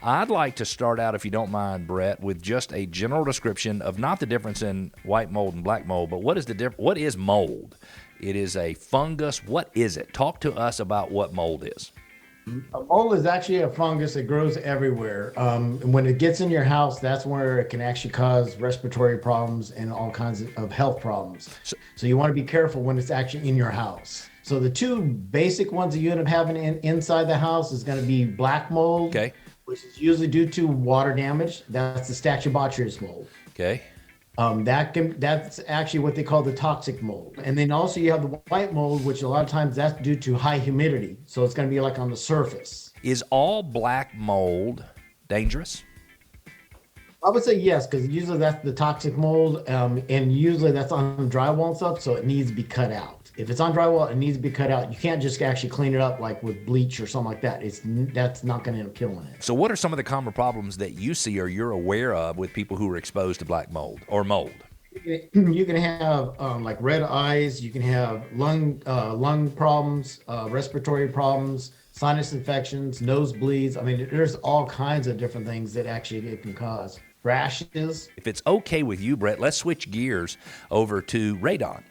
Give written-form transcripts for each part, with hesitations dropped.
I'd like to start out, if you don't mind, Brett, with just a general description of not the difference in white mold and black mold, but what is mold? It is a fungus. What is it? Talk to us about what mold is. A mold is actually a fungus that grows everywhere. And when it gets in your house, that's where it can actually cause respiratory problems and all kinds of health problems. So you want to be careful when it's actually in your house. So the two basic ones that you end up having inside the house is going to be black mold, Okay. which is usually due to water damage. That's the Stachybotrys mold. Okay. That's actually what they call the toxic mold. And then also you have the white mold, which a lot of times that's due to high humidity. So it's going to be like on the surface. Is all black mold dangerous? I would say yes, because usually that's the toxic mold, and usually that's on drywall and stuff, so it needs to be cut out. If it's on drywall, it needs to be cut out. You can't just actually clean it up like with bleach or something like that. That's not going to end up killing it. So what are some of the common problems that you see or you're aware of with people who are exposed to black mold or mold? You can have like red eyes. You can have lung problems, respiratory problems, sinus infections, nosebleeds. I mean, there's all kinds of different things that actually it can cause. Rashes. If it's okay with you, Brett, let's switch gears over to radon.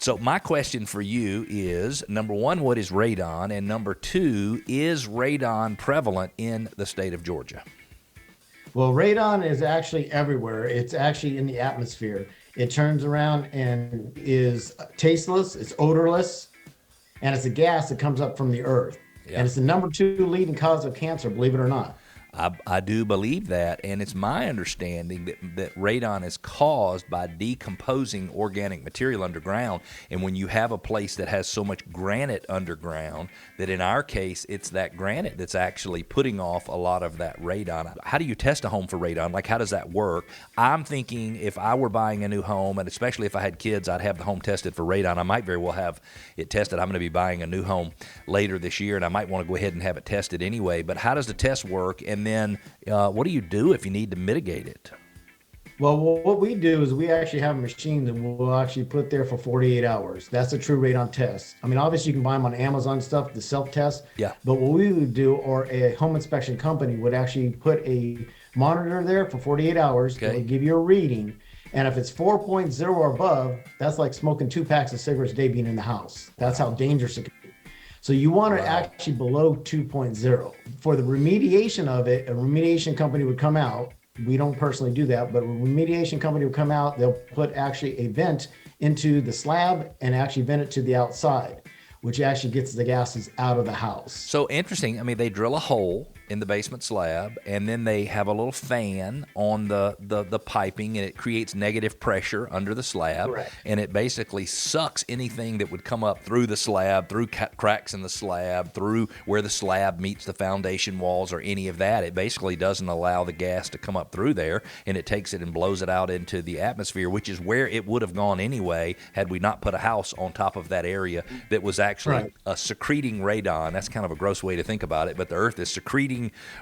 So my question for you is, number one, what is radon? And number two, is radon prevalent in the state of Georgia? Well, radon is actually everywhere. It's actually in the atmosphere. It turns around and is tasteless, it's odorless, and it's a gas that comes up from the earth. Yeah. And it's the number 2 leading cause of cancer, believe it or not. I do believe that, and it's my understanding that radon is caused by decomposing organic material underground. And when you have a place that has so much granite underground, that in our case, it's that granite that's actually putting off a lot of that radon. How do you test a home for radon? Like, how does that work? I'm thinking if I were buying a new home, and especially if I had kids, I'd have the home tested for radon. I might very well have it tested. I'm going to be buying a new home later this year, and I might want to go ahead and have it tested anyway. But how does the test work? And then what do you do if you need to mitigate it? Well, what we do is we actually have a machine that we'll actually put there for 48 hours. That's a true radon test. I mean, obviously you can buy them on Amazon stuff, the self-test. Yeah. But what we would do, or a home inspection company would actually put a monitor there for 48 hours. Okay. That would give you a reading. And if it's 4.0 or above, that's like smoking 2 packs of cigarettes a day being in the house. That's how dangerous it can be. So you want it actually below 2.0. For the remediation of it, a remediation company would come out. We don't personally do that, but a remediation company would come out. They'll put actually a vent into the slab and actually vent it to the outside, which actually gets the gases out of the house. So interesting. I mean, they drill a hole in the basement slab, and then they have a little fan on the piping, and it creates negative pressure under the slab. Correct. And it basically sucks anything that would come up through the slab, through cracks in the slab, through where the slab meets the foundation walls or any of that. It basically doesn't allow the gas to come up through there, and it takes it and blows it out into the atmosphere, which is where it would have gone anyway had we not put a house on top of that area that was actually secreting radon. That's kind of a gross way to think about it, but the earth is secreting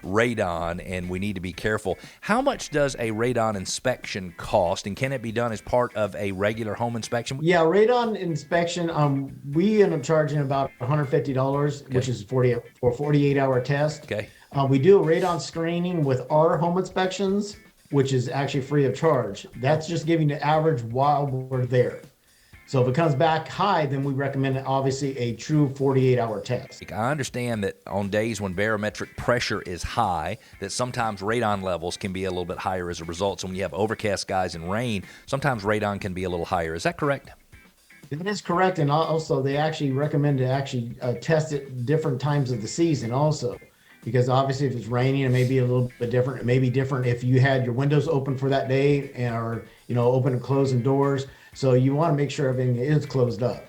radon, and we need to be careful. How much does a radon inspection cost, and can it be done as part of a regular home inspection? Yeah, radon inspection, we end up charging about $150, which is for a 48-hour test. Okay. We do a radon screening with our home inspections, which is actually free of charge. That's just giving the average while we're there. So if it comes back high, then we recommend obviously a true 48-hour test. I understand that on days when barometric pressure is high, that sometimes radon levels can be a little bit higher as a result. So when you have overcast skies and rain, sometimes radon can be a little higher. Is that correct? That is correct. And also they actually recommend to actually test it different times of the season also. Because obviously if it's raining, it may be a little bit different. It may be different if you had your windows open for that day or, open and closing doors. So you want to make sure everything is closed up.